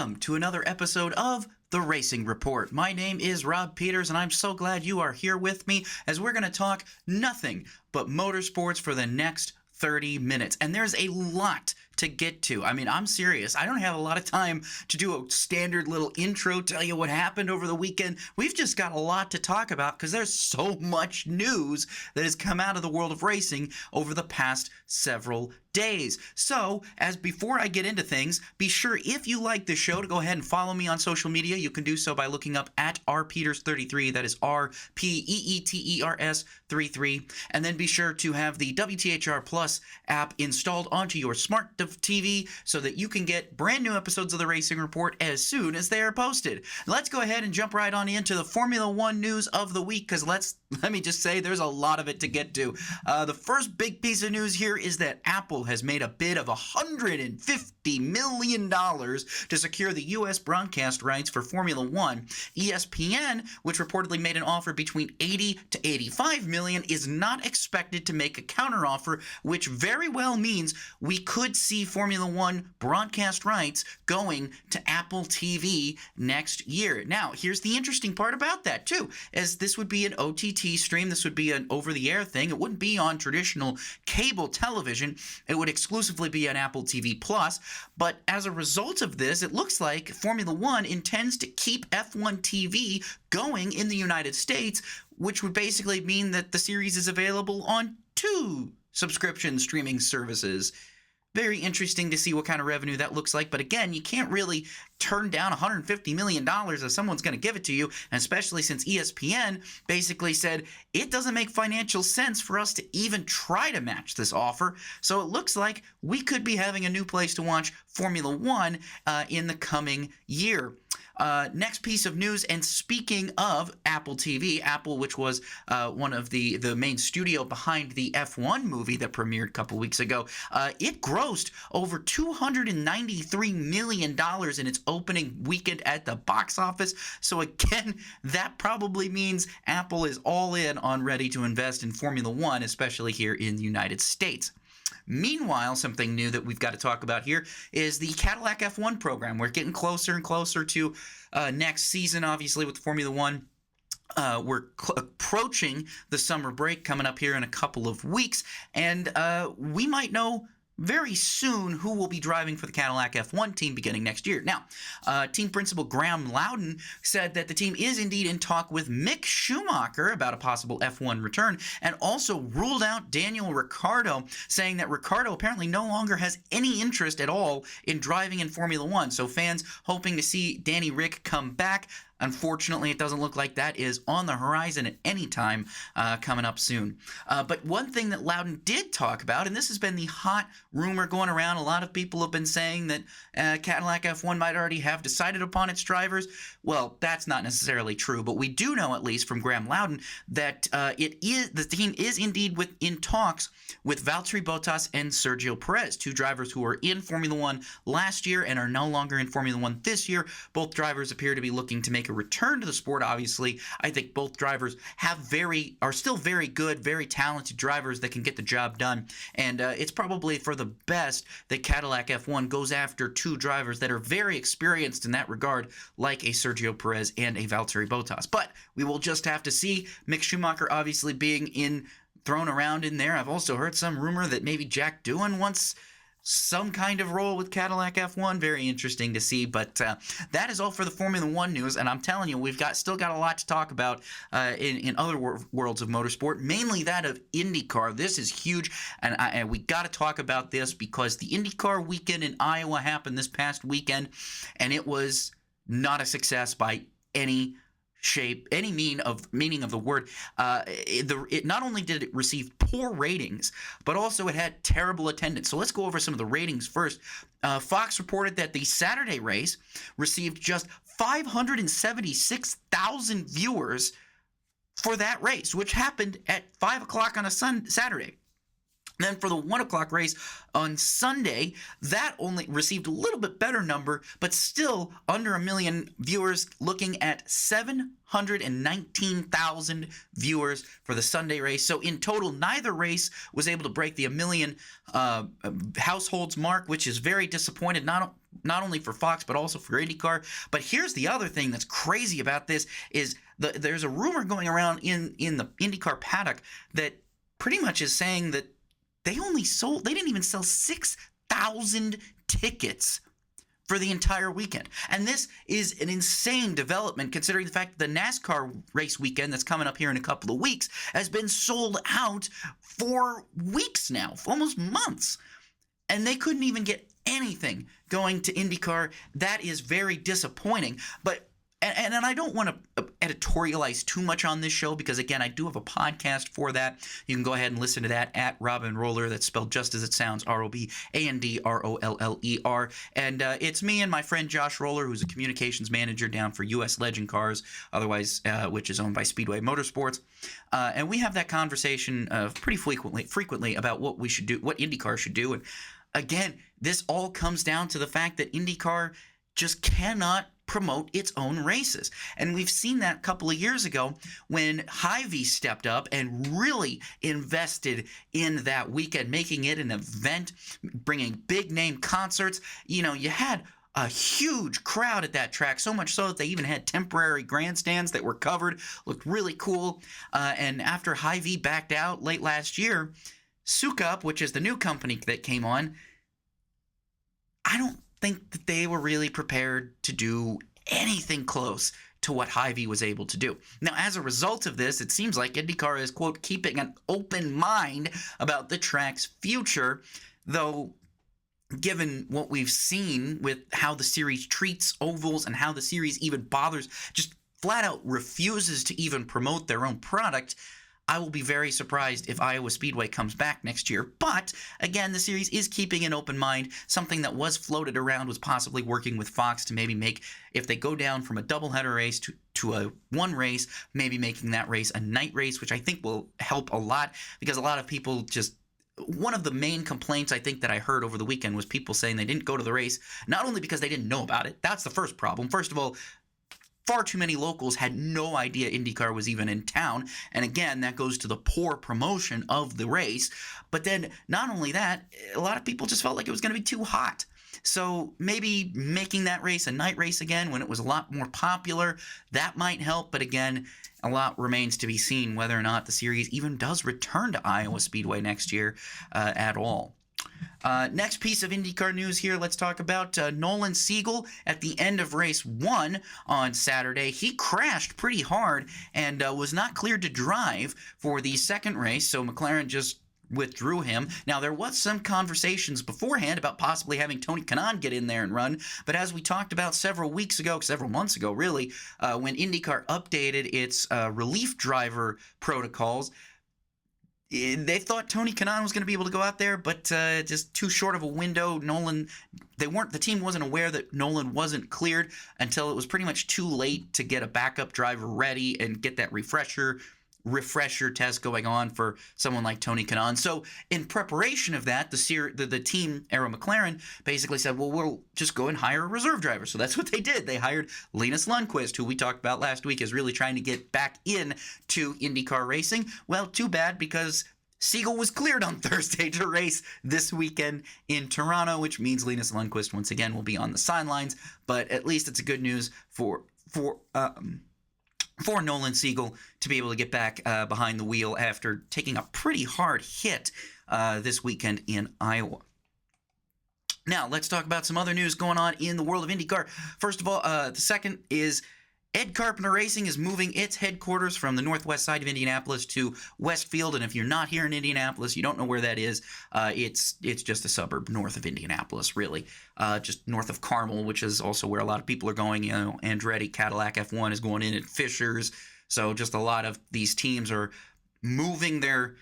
Welcome to another episode of The Racing Report. My name is Rob Peeters, and I'm so glad you are here with me as we're going to talk nothing but motorsports for the next 30 minutes. And there's a lot to get to. I mean, I'm serious. I don't have a lot of time to do a standard little intro, tell you what happened over the weekend. We've just got a lot to talk about because there's so much news that has come out of the world of racing over the past several days. So, as before I get into things, be sure if you like the show to go ahead and follow me on social media. You can do so by looking up at rpeeters33. That is RPEETERS 33. And then be sure to have the WTHR Plus app installed onto your smart TV so that you can get brand new episodes of the Racing Report as soon as they are posted. Let's go ahead and jump right on into the Formula One news of the week because let me just say there's a lot of it to get to. The first big piece of news here is that Apple has made a bid of $150 million to secure the U.S. broadcast rights for Formula One. ESPN, which reportedly made an offer between $80 to $85 million, is not expected to make a counteroffer, which very well means we could see Formula One broadcast rights going to Apple TV next year. Now, here's the interesting part about that, too, as this would be an OTT stream. This would be an over-the-air thing. It wouldn't be on traditional cable television. It would exclusively be on Apple TV Plus. But as a result of this, it looks like Formula One intends to keep F1 TV going in the United States, which would basically mean that the series is available on 2 subscription streaming services. Very interesting to see what kind of revenue that looks like. But again, you can't really turn down $150 million if someone's going to give it to you, and especially since ESPN basically said it doesn't make financial sense for us to even try to match this offer. So it looks like we could be having a new place to watch Formula One in the coming year. Next piece of news, and speaking of Apple TV, Apple, which was one of the main studio behind the F1 movie that premiered a couple weeks ago, it grossed over $293 million in its opening weekend at the box office. So again, that probably means Apple is all in on ready to invest in Formula One, especially here in the United States. Meanwhile, something new that we've got to talk about here is the Cadillac F1 program. We're getting closer and closer to next season, obviously, with Formula One. We're approaching the summer break coming up here in a couple of weeks, and we might know very soon who will be driving for the Cadillac F1 team beginning next year. Now, team principal Graham Loudon said that the team is indeed in talk with Mick Schumacher about a possible F1 return, and also ruled out Daniel Ricciardo, saying that Ricciardo apparently no longer has any interest at all in driving in Formula One. So fans hoping to see Danny Rick come back. Unfortunately, it doesn't look like that is on the horizon at any time coming up soon. But one thing that Loudon did talk about, and this has been the hot rumor going around, a lot of people have been saying that Cadillac F1 might already have decided upon its drivers. Well, that's not necessarily true, but we do know, at least from Graham Loudon, that the team is indeed in talks with Valtteri Bottas and Sergio Perez, 2 drivers who were in Formula One last year and are no longer in Formula One this year. Both drivers appear to be looking to make a return to the sport. Obviously, I think both drivers are still very good, very talented drivers that can get the job done, and it's probably for the best that Cadillac F1 goes after 2 drivers that are very experienced in that regard, like a Sergio Perez and a Valtteri Bottas. But we will just have to see. Mick Schumacher obviously being thrown around in there. I've also heard some rumor that maybe Jack Doohan wants some kind of role with Cadillac F1. Very interesting to see, but that is all for the Formula One news, and I'm telling you, we've still got a lot to talk about in other worlds of motorsport, mainly that of IndyCar. This is huge, and we got to talk about this because the IndyCar weekend in Iowa happened this past weekend, and it was not a success by any shape, any meaning of the word. It not only did it receive poor ratings, but also it had terrible attendance. So let's go over some of the ratings first. Fox reported that the Saturday race received just 576,000 viewers for that race, which happened at 5 o'clock on a Saturday. Then for the 1 o'clock race on Sunday, that only received a little bit better number, but still under 1 million viewers, looking at 719,000 viewers for the Sunday race. So in total, neither race was able to break the 1 million households mark, which is very disappointed, not only for Fox, but also for IndyCar. But here's the other thing that's crazy about this is there's a rumor going around in the IndyCar paddock that pretty much is saying that they didn't even sell 6,000 tickets for the entire weekend. And this is an insane development considering the fact that the NASCAR race weekend that's coming up here in a couple of weeks has been sold out for weeks now, almost months. And they couldn't even get anything going to IndyCar. That is very disappointing. But And I don't want to editorialize too much on this show because, again, I do have a podcast for that. You can go ahead and listen to that at Robin Roller. That's spelled just as it sounds, ROBANDROLLER. And it's me and my friend Josh Roller, who's a communications manager down for US Legend Cars, otherwise which is owned by Speedway Motorsports. And we have that conversation pretty frequently about what we should do, what IndyCar should do. And again, this all comes down to the fact that IndyCar just cannot promote its own races. And we've seen that a couple of years ago when Hy-Vee stepped up and really invested in that weekend, making it an event, bringing big name concerts. You know, you had a huge crowd at that track, so much so that they even had temporary grandstands that were covered, looked really cool. And after Hy-Vee backed out late last year, Sukup, which is the new company that came on, I don't think that they were really prepared to do anything close to what Hy-Vee was able to do. Now, as a result of this, it seems like IndyCar is, quote, keeping an open mind about the track's future, though given what we've seen with how the series treats ovals and how the series even bothers, just flat out refuses to even promote their own product, I will be very surprised if Iowa Speedway comes back next year. But, again, the series is keeping an open mind. Something that was floated around was possibly working with Fox to maybe make, if they go down from a doubleheader race to a one race, maybe making that race a night race, which I think will help a lot because a lot of people just... One of the main complaints I think that I heard over the weekend was people saying they didn't go to the race, not only because they didn't know about it. That's the first problem. First of all, far too many locals had no idea IndyCar was even in town. And again, that goes to the poor promotion of the race. But then not only that, a lot of people just felt like it was going to be too hot. So maybe making that race a night race again when it was a lot more popular, that might help. But again, a lot remains to be seen whether or not the series even does return to Iowa Speedway next year at all. Next piece of IndyCar news here, let's talk about Nolan Siegel at the end of race 1 on Saturday. He crashed pretty hard and was not cleared to drive for the second race, so McLaren just withdrew him. Now, there was some conversations beforehand about possibly having Tony Kanaan get in there and run, but as we talked about several months ago really, when IndyCar updated its relief driver protocols, they thought Tony Kanaan was going to be able to go out there, but just too short of a window. The team wasn't aware that Nolan wasn't cleared until it was pretty much too late to get a backup driver ready and get that refresher test going on for someone like Tony Kanaan. So in preparation of that, the team, Arrow McLaren, basically said, well, we'll just go and hire a reserve driver. So that's what they did. They hired Linus Lundqvist, who we talked about last week, is really trying to get back in to IndyCar racing. Well, too bad, because Siegel was cleared on Thursday to race this weekend in Toronto, which means Linus Lundqvist once again will be on the sidelines. But at least it's a good news for Nolan Siegel to be able to get back behind the wheel after taking a pretty hard hit this weekend in Iowa. Now, let's talk about some other news going on in the world of IndyCar. First of all, the second is Ed Carpenter Racing is moving its headquarters from the northwest side of Indianapolis to Westfield. And if you're not here in Indianapolis, you don't know where that is, it's just a suburb north of Indianapolis, really. Just north of Carmel, which is also where a lot of people are going. You know, Andretti Cadillac F1 is going in at Fishers. So just a lot of these teams are moving their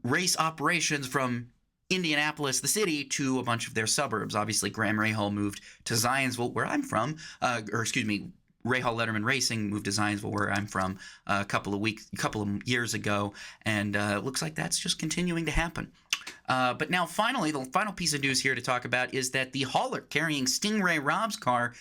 race operations from Indianapolis, the city, to a bunch of their suburbs. Obviously, Graham Rahal moved to Zionsville, where I'm from, Rahal Letterman Racing moved to Zionsville, where I'm from, a couple of years ago, and it looks like that's just continuing to happen. But now, finally, the final piece of news here to talk about is that the hauler carrying Stingray Rob's car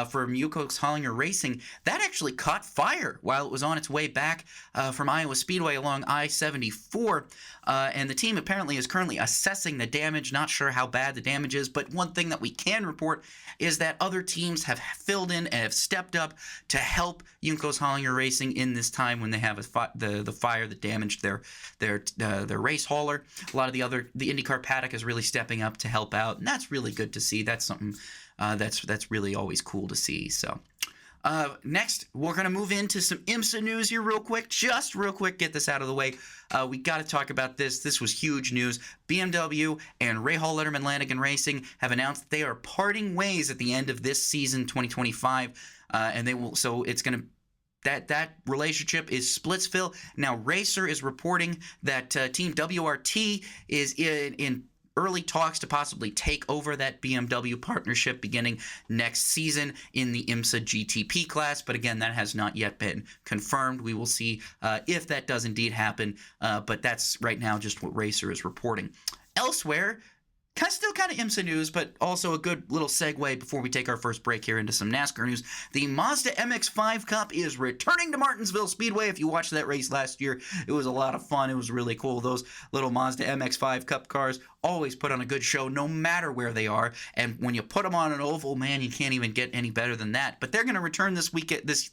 from Yukos Hollinger Racing, that actually caught fire while it was on its way back from Iowa Speedway along I-74. And the team apparently is currently assessing the damage. Not sure how bad the damage is, but one thing that we can report is that other teams have filled in and have stepped up to help Yukos Hollinger Racing in this time when they have the fire that damaged their race hauler. A lot of the IndyCar paddock is really stepping up to help out, and that's really good to see. That's something that's really always cool to see. So next, we're going to move into some IMSA news here real quick. Just real quick, get this out of the way. We got to talk about this. This was huge news. BMW and Rahal Letterman Lanigan Racing have announced they are parting ways at the end of this season, 2025, and they will. So it's going to. That relationship is Splitsville. Now, Racer is reporting that Team WRT is in early talks to possibly take over that BMW partnership beginning next season in the IMSA GTP class. But again, that has not yet been confirmed. We will see if that does indeed happen. But that's right now just what Racer is reporting. Elsewhere, still kind of IMSA news, but also a good little segue before we take our first break here into some NASCAR news. The Mazda MX-5 Cup is returning to Martinsville Speedway. If you watched that race last year, it was a lot of fun. It was really cool. Those little Mazda MX-5 Cup cars always put on a good show no matter where they are. And when you put them on an oval, man, you can't even get any better than that. But they're going to return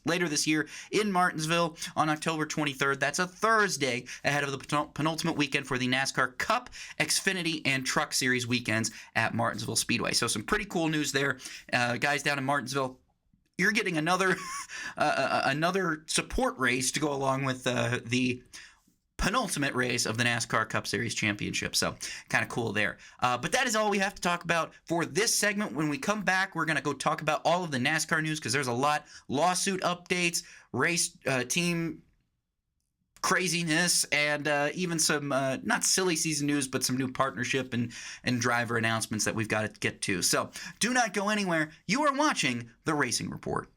later this year in Martinsville on October 23rd. That's a Thursday ahead of the penultimate weekend for the NASCAR Cup, Xfinity, and Truck Series weekends at Martinsville Speedway. So some pretty cool news there. Guys down in Martinsville, you're getting another support race to go along with the penultimate race of the NASCAR Cup Series Championship. So kind of cool there. But that is all we have to talk about for this segment. When we come back, we're going to go talk about all of the NASCAR news because there's a lot. Lawsuit updates, race team craziness, and even some not silly season news, but some new partnership and driver announcements that we've got to get to. So do not go anywhere. You are watching The Racing Report.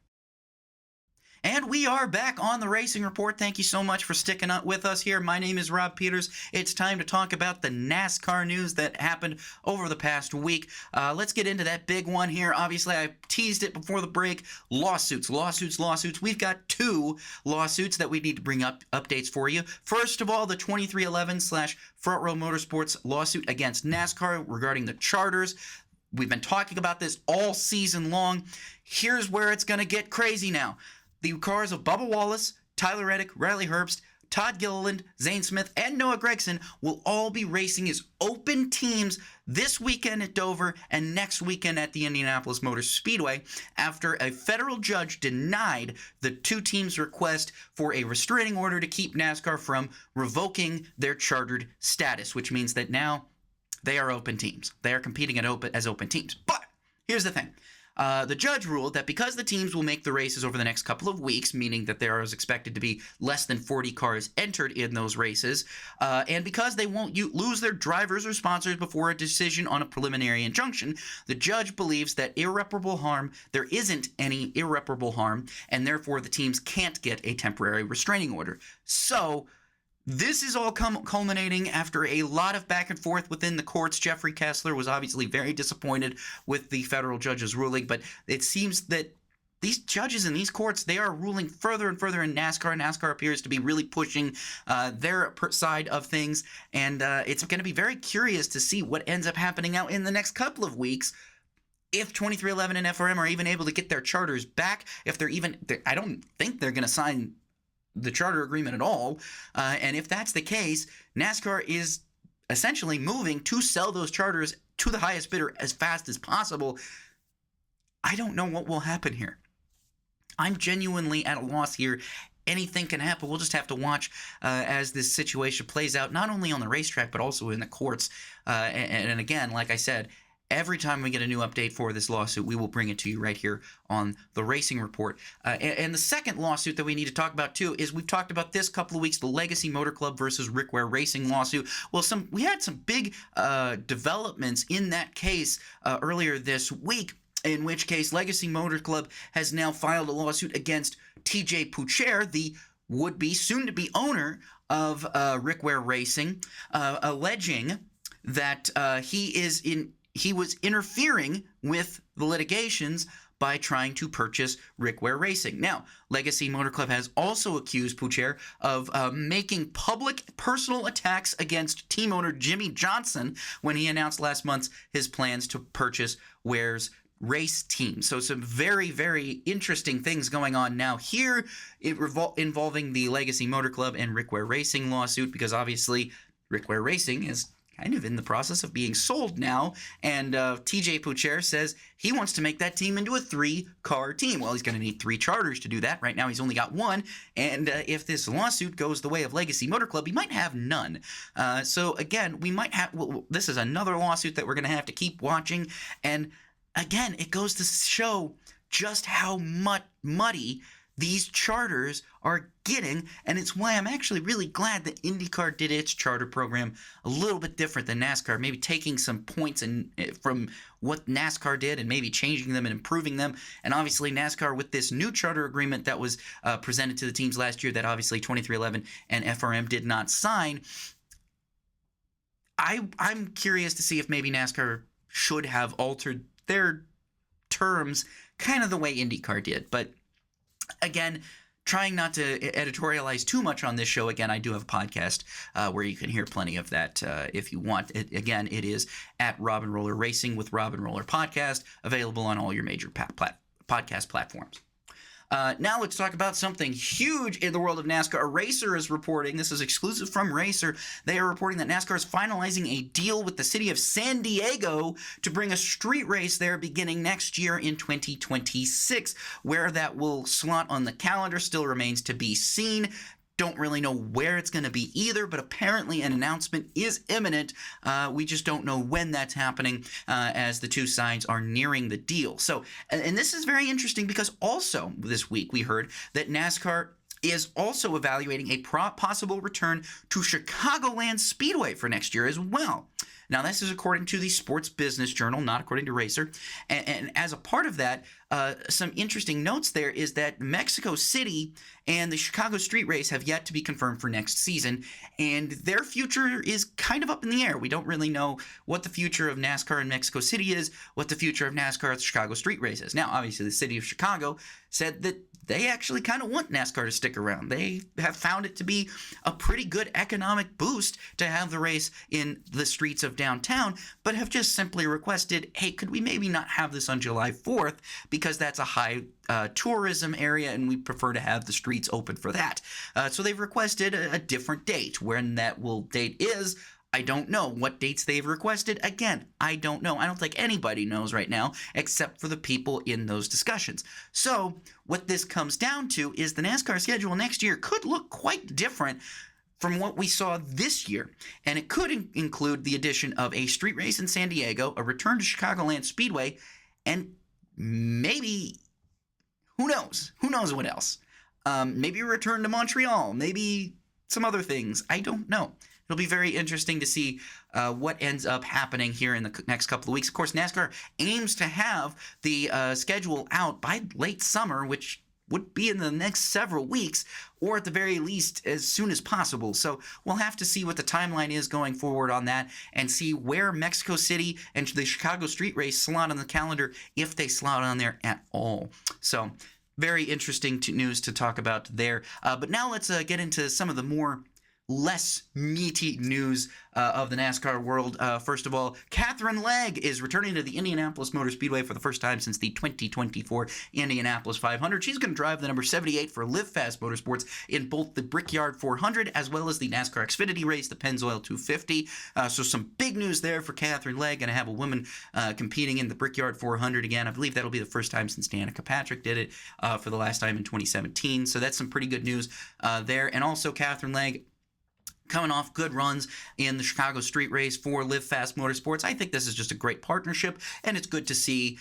And we are back on The Racing Report. Thank you so much for sticking up with us here. My name is Rob Peeters. It's time to talk about the NASCAR news that happened over the past week. Let's get into that big one here. Obviously, I teased it before the break. Lawsuits. We've got two lawsuits that we need to bring up updates for you. First of all, the 2311/Front Row Motorsports lawsuit against NASCAR regarding the charters. We've been talking about this all season long. Here's where it's going to get crazy now. The cars of Bubba Wallace, Tyler Reddick, Riley Herbst, Todd Gilliland, Zane Smith, and Noah Gragson will all be racing as open teams this weekend at Dover and next weekend at the Indianapolis Motor Speedway after a federal judge denied the two teams' request for a restraining order to keep NASCAR from revoking their chartered status, which means that now they are open teams. They are competing as open teams. But here's the thing. The judge ruled that because the teams will make the races over the next couple of weeks, meaning that there is expected to be less than 40 cars entered in those races, and because they won't lose their drivers or sponsors before a decision on a preliminary injunction, the judge believes that there isn't any irreparable harm, and therefore the teams can't get a temporary restraining order. So this is all culminating after a lot of back and forth within the courts. Jeffrey Kessler was obviously very disappointed with the federal judge's ruling, but it seems that these judges in these courts, they are ruling further and further in NASCAR. NASCAR appears to be really pushing their side of things, and it's going to be very curious to see what ends up happening now in the next couple of weeks. If 2311 and FRM are even able to get their charters back, I don't think they're going to sign the charter agreement at all. And if that's the case, NASCAR is essentially moving to sell those charters to the highest bidder as fast as possible. I don't know what will happen here. I'm genuinely at a loss here. Anything can happen. We'll just have to watch as this situation plays out, not only on the racetrack, but also in the courts. And again, like I said, every time we get a new update for this lawsuit, we will bring it to you right here on The Racing Report. And the second lawsuit that we need to talk about, too, is we've talked about this couple of weeks, the Legacy Motor Club versus Rick Ware Racing lawsuit. Well, we had some big developments in that case earlier this week, in which case Legacy Motor Club has now filed a lawsuit against TJ Pucher, the would-be, soon-to-be owner of Rick Ware Racing, alleging that he was interfering with the litigations by trying to purchase Rick Ware Racing. Now, Legacy Motor Club has also accused Peeters of making public personal attacks against team owner Jimmy Johnson when he announced last month his plans to purchase Ware's race team. So some very, very interesting things going on now here involving the Legacy Motor Club and Rick Ware Racing lawsuit, because obviously Rick Ware Racing is kind of in the process of being sold now, and TJ Peeters says he wants to make that team into a 3-car team. Well, he's going to need 3 charters to do that. Right now he's only got 1, and if this lawsuit goes the way of Legacy Motor Club, he might have none. So again, we might have, this is another lawsuit that we're going to have to keep watching, and again, it goes to show just how muddy these charters are getting, and it's why I'm actually really glad that IndyCar did its charter program a little bit different than NASCAR, maybe taking some points from what NASCAR did and maybe changing them and improving them. And obviously NASCAR, with this new charter agreement that was presented to the teams last year that obviously 23XI and FRM did not sign, I'm curious to see if maybe NASCAR should have altered their terms kind of the way IndyCar did. But again, trying not to editorialize too much on this show. Again, I do have a podcast where you can hear plenty of that if you want. Again, it is at Rob and Roller Racing with Rob and Roller Podcast, available on all your major podcast platforms. Now let's talk about something huge in the world of NASCAR. Racer is reporting, this is exclusive from Racer, they are reporting that NASCAR is finalizing a deal with the city of San Diego to bring a street race there beginning next year in 2026. Where that will slot on the calendar still remains to be seen. Don't really know where it's going to be either, but apparently an announcement is imminent. We just don't know when that's happening as the two sides are nearing the deal. So, and this is very interesting because also this week we heard that NASCAR is also evaluating a possible return to Chicagoland Speedway for next year as well. Now, this is according to the Sports Business Journal, not according to Racer. And as a part of that, some interesting notes there is that Mexico City and the Chicago Street Race have yet to be confirmed for next season, and their future is kind of up in the air. We don't really know what the future of NASCAR in Mexico City is, what the future of NASCAR at the Chicago Street Race is. Now, obviously, the city of Chicago said that they actually kind of want NASCAR to stick around. They have found it to be a pretty good economic boost to have the race in the streets of downtown, but have just simply requested, hey, could we maybe not have this on July 4th because that's a high tourism area and we prefer to have the streets open for that. So they've requested a different date. When that date is, I don't know. What dates they've requested, again, I don't know. I don't think anybody knows right now except for the people in those discussions. So what this comes down to is the NASCAR schedule next year could look quite different from what we saw this year. And it could include the addition of a street race in San Diego, a return to Chicagoland Speedway, and maybe, who knows? Who knows what else? Maybe a return to Montreal, maybe some other things. I don't know. It'll be very interesting to see what ends up happening here in the next couple of weeks. Of course, NASCAR aims to have the schedule out by late summer, which would be in the next several weeks, or at the very least as soon as possible. So we'll have to see what the timeline is going forward on that and see where Mexico City and the Chicago Street Race slot on the calendar, if they slot on there at all. So very interesting news to talk about there. But now let's get into some of the more less meaty news of the NASCAR world. First of all, Katherine Legge is returning to the Indianapolis Motor Speedway for the first time since the 2024 Indianapolis 500. She's going to drive the number 78 for Live Fast Motorsports in both the Brickyard 400 as well as the NASCAR Xfinity race, the Pennzoil 250. So some big news there for Katherine Legge. Going to have a woman competing in the Brickyard 400 again. I believe that'll be the first time since Danica Patrick did it for the last time in 2017. So that's some pretty good news there. And also Katherine Legge coming off good runs in the Chicago Street Race for Live Fast Motorsports. I think this is just a great partnership, and it's good to see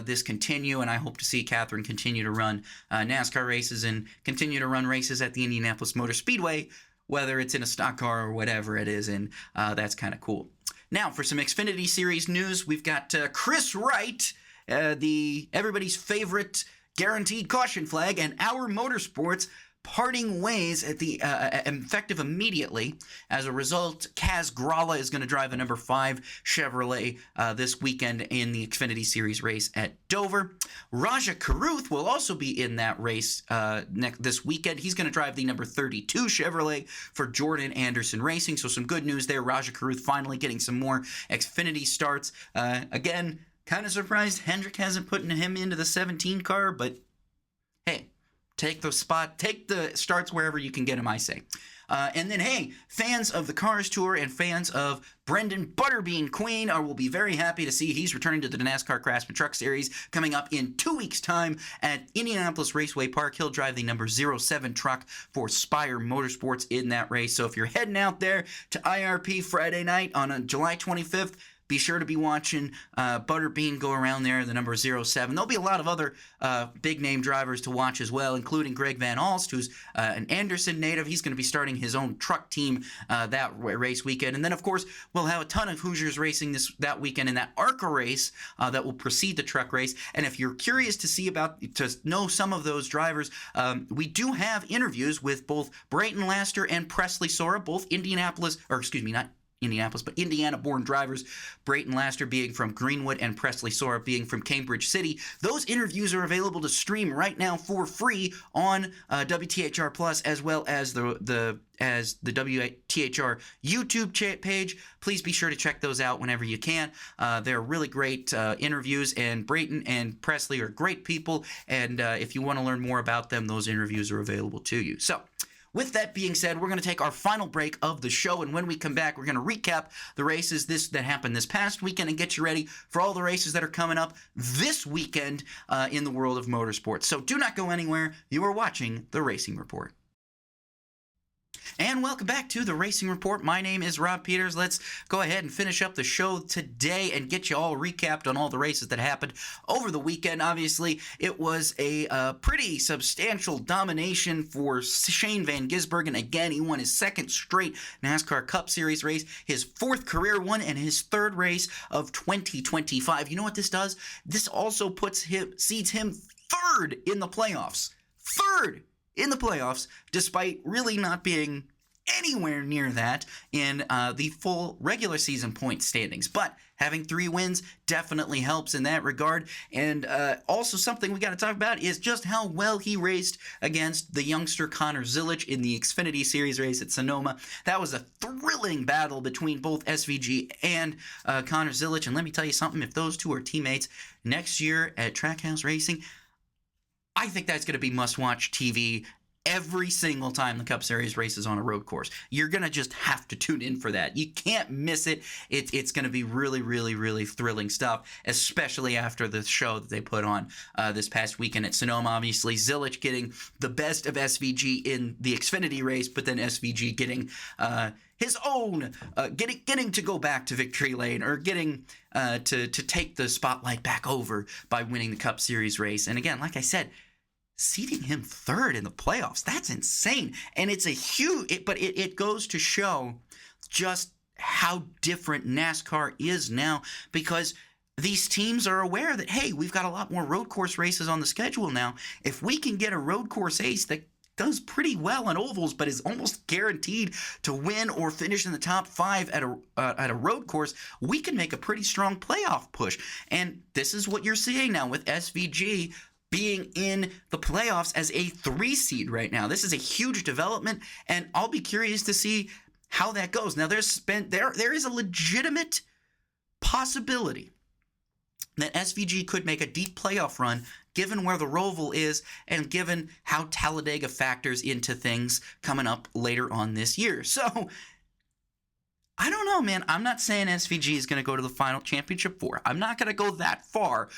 this continue, and I hope to see Katherine continue to run NASCAR races and continue to run races at the Indianapolis Motor Speedway, whether it's in a stock car or whatever it is, and that's kind of cool. Now, for some Xfinity Series news, we've got Chris Wright, everybody's favorite guaranteed caution flag, and Our Motorsports parting ways at the effective immediately. As a result, Kaz Grala is going to drive a number 5 Chevrolet this weekend in the Xfinity Series race at Dover. Raja Karuth will also be in that race this weekend. He's going to drive the number 32 Chevrolet for Jordan Anderson Racing. So some good news there. Raja Karuth finally getting some more Xfinity starts. Again, kind of surprised Hendrick hasn't put him into the 17 car, but hey, take the starts wherever you can get them, I say. And then, hey, fans of the Cars Tour and fans of Brendan Butterbean Queen will be very happy to see he's returning to the NASCAR Craftsman Truck Series coming up in 2 weeks' time at Indianapolis Raceway Park. He'll drive the number 07 truck for Spire Motorsports in that race. So if you're heading out there to IRP Friday night on July 25th, be sure to be watching Butterbean go around there, the number 07. There'll be a lot of other big-name drivers to watch as well, including Greg Van Alst, who's an Anderson native. He's going to be starting his own truck team that race weekend. And then, of course, we'll have a ton of Hoosiers racing that weekend in that ARCA race that will precede the truck race. And if you're curious to know some of those drivers, we do have interviews with both Brayton Laster and Presley Sora, both Indiana-born drivers, Brayton Laster being from Greenwood and Presley Sora being from Cambridge City. Those interviews are available to stream right now for free on WTHR Plus, as well as the WTHR YouTube page. Please be sure to check those out whenever you can. They're really great interviews, and Brayton and Presley are great people, and if you want to learn more about them, those interviews are available to you. So, with that being said, we're going to take our final break of the show, and when we come back, we're going to recap the races that happened this past weekend and get you ready for all the races that are coming up this weekend in the world of motorsports. So do not go anywhere. You are watching The Racing Report. And welcome back to The Racing Report. My name is Rob Peeters. Let's go ahead and finish up the show today and get you all recapped on all the races that happened over the weekend. Obviously, it was a pretty substantial domination for Shane Van Gisbergen. Again, he won his second straight NASCAR Cup Series race, his fourth career one, and his third race of 2025. You know what this does? This also seeds him third in the playoffs. Third in the playoffs, despite really not being anywhere near that in the full regular season point standings. But having 3 wins definitely helps in that regard. And also something we got to talk about is just how well he raced against the youngster Connor Zilisch in the Xfinity Series race at Sonoma. That was a thrilling battle between both SVG and Connor Zilisch. And let me tell you something, if those two are teammates next year at Trackhouse Racing, I think that's going to be must-watch TV every single time the Cup Series races on a road course. You're going to just have to tune in for that. You can't miss it. It's going to be really, really, really thrilling stuff, especially after the show that they put on this past weekend at Sonoma. Obviously, Zilisch getting the best of SVG in the Xfinity race, but then SVG getting his own, getting to go back to victory lane, or getting to take the spotlight back over by winning the Cup Series race. And again, like I said, seeding him third in the playoffs, that's insane. And it's a huge, but it goes to show just how different NASCAR is now, because these teams are aware that, hey, we've got a lot more road course races on the schedule now. If we can get a road course ace that does pretty well on ovals, but is almost guaranteed to win or finish in the top 5 at a road course, we can make a pretty strong playoff push. And this is what you're seeing now with SVG being in the playoffs as a 3 seed right now. This is a huge development, and I'll be curious to see how that goes. Now, there is a legitimate possibility that SVG could make a deep playoff run given where the Roval is and given how Talladega factors into things coming up later on this year. So, I don't know, man. I'm not saying SVG is going to go to the final championship 4. I'm not going to go that far.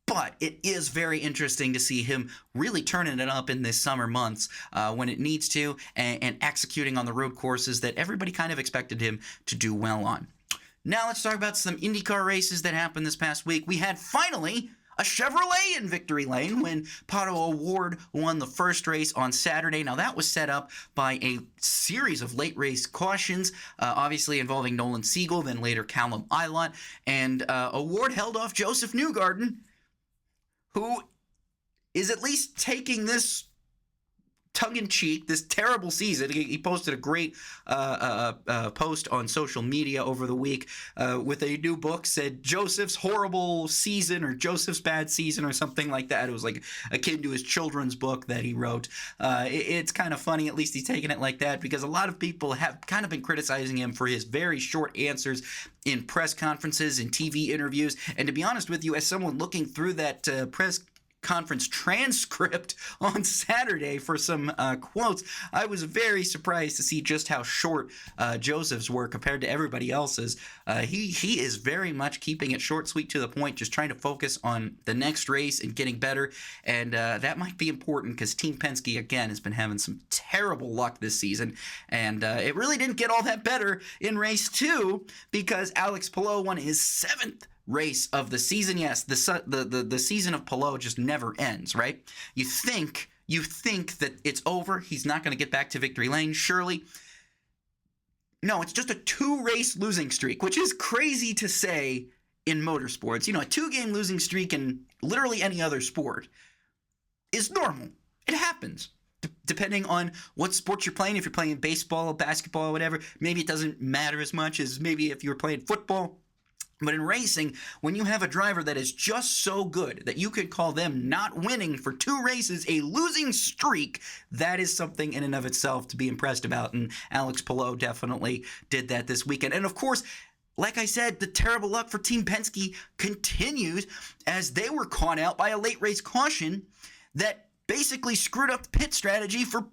But it is very interesting to see him really turning it up in the summer months when it needs to, and executing on the road courses that everybody kind of expected him to do well on. Now let's talk about some IndyCar races that happened this past week. We had finally a Chevrolet in victory lane when Pato O'Ward won the first race on Saturday. Now, that was set up by a series of late race cautions, obviously involving Nolan Siegel, then later Callum Ilott, and O'Ward held off Joseph Newgarden, who is at least taking this tongue-in-cheek, this terrible season. He posted a great post on social media over the week with a new book, said Joseph's horrible season or Joseph's bad season or something like that. It was like akin to his children's book that he wrote. It's kind of funny, at least he's taking it like that, because a lot of people have kind of been criticizing him for his very short answers in press conferences and TV interviews. And to be honest with you, as someone looking through that press conference transcript on Saturday for some quotes, I was very surprised to see just how short Joseph's were compared to everybody else's. He is very much keeping it short, sweet, to the point, just trying to focus on the next race and getting better, and that might be important because Team Penske, again, has been having some terrible luck this season, and it really didn't get all that better in race 2 because Alex Palou won his 7th race of the season. Yes, the season of Palou just never ends, right? You think that it's over. He's not going to get back to victory lane, surely. No, it's just a 2-race losing streak, which is crazy to say in motorsports. You know, a 2-game losing streak in literally any other sport is normal. It happens. Depending on what sport you're playing. If you're playing baseball, basketball, whatever, maybe it doesn't matter as much as maybe if you were playing football. But in racing, when you have a driver that is just so good that you could call them not winning for 2 races a losing streak, that is something in and of itself to be impressed about. And Alex Palou definitely did that this weekend. And of course, like I said, the terrible luck for Team Penske continues as they were caught out by a late race caution that basically screwed up the pit strategy for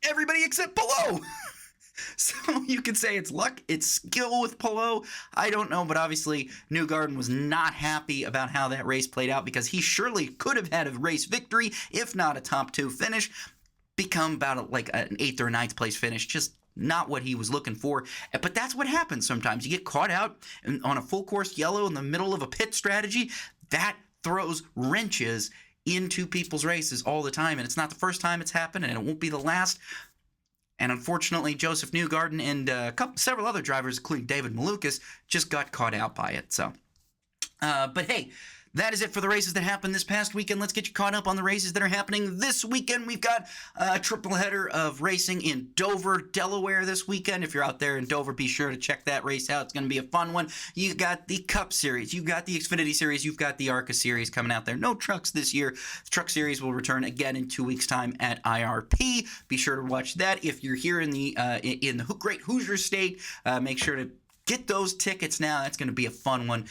everybody except Palou. So you could say it's luck, it's skill with Palou. I don't know, but obviously Newgarden was not happy about how that race played out because he surely could have had a race victory, if not a top 2 finish, become about like an 8th or 9th place finish. Just not what he was looking for. But that's what happens sometimes. You get caught out on a full course yellow in the middle of a pit strategy. That throws wrenches into people's races all the time. And it's not the first time it's happened, and it won't be the last. And unfortunately, Joseph Newgarden and several other drivers, including David Malukas, just got caught out by it. So, but hey, that is it for the races that happened this past weekend. Let's get you caught up on the races that are happening this weekend. We've got a triple header of racing in Dover, Delaware this weekend. If you're out there in Dover, be sure to check that race out. It's going to be a fun one. You got the Cup Series. You've got the Xfinity Series. You've got the ARCA Series coming out there. No trucks this year. The Truck Series will return again in 2 weeks' time at IRP. Be sure to watch that. If you're here in the great Hoosier State, make sure to get those tickets now. That's going to be a fun one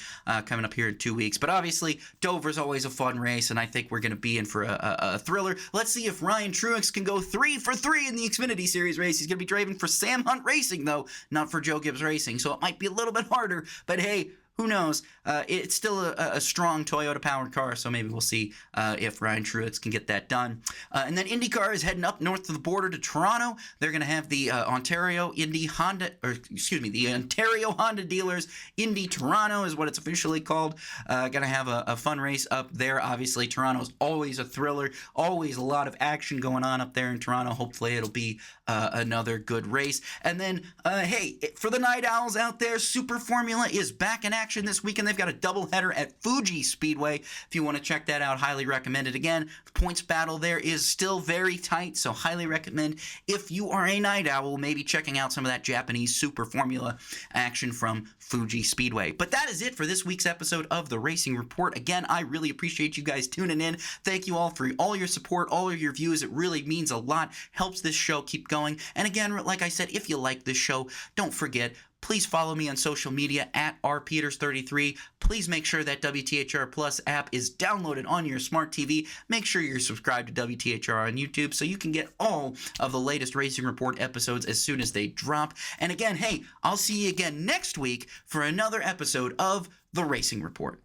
coming up here in 2 weeks. But obviously, Dover's always a fun race, and I think we're going to be in for a thriller. Let's see if Ryan Truex can go 3 for 3 in the Xfinity Series race. He's going to be driving for Sam Hunt Racing, though, not for Joe Gibbs Racing. So it might be a little bit harder. But hey, who knows? It's still a strong Toyota-powered car, so maybe we'll see if Ryan Truex can get that done. And then IndyCar is heading up north of the border to Toronto. They're going to have the Ontario Honda dealers. Indy Toronto is what it's officially called. Going to have a fun race up there. Obviously, Toronto's always a thriller. Always a lot of action going on up there in Toronto. Hopefully, it'll be another good race. And then, hey, for the night owls out there, Super Formula is back in action this weekend. They've got a doubleheader at Fuji Speedway. If you want to check that out, highly recommend it. Again, the points battle there is still very tight, so highly recommend if you are a night owl, maybe checking out some of that Japanese Super Formula action from Fuji Speedway. But that is it for this week's episode of the Racing Report. Again, I really appreciate you guys tuning in. Thank you all for all your support, all of your views. It really means a lot, helps this show keep going. And again, like I said, if you like this show, don't forget, please follow me on social media at rpeters33. Please make sure that WTHR Plus app is downloaded on your smart TV. Make sure you're subscribed to WTHR on YouTube so you can get all of the latest Racing Report episodes as soon as they drop. And again, hey, I'll see you again next week for another episode of the Racing Report.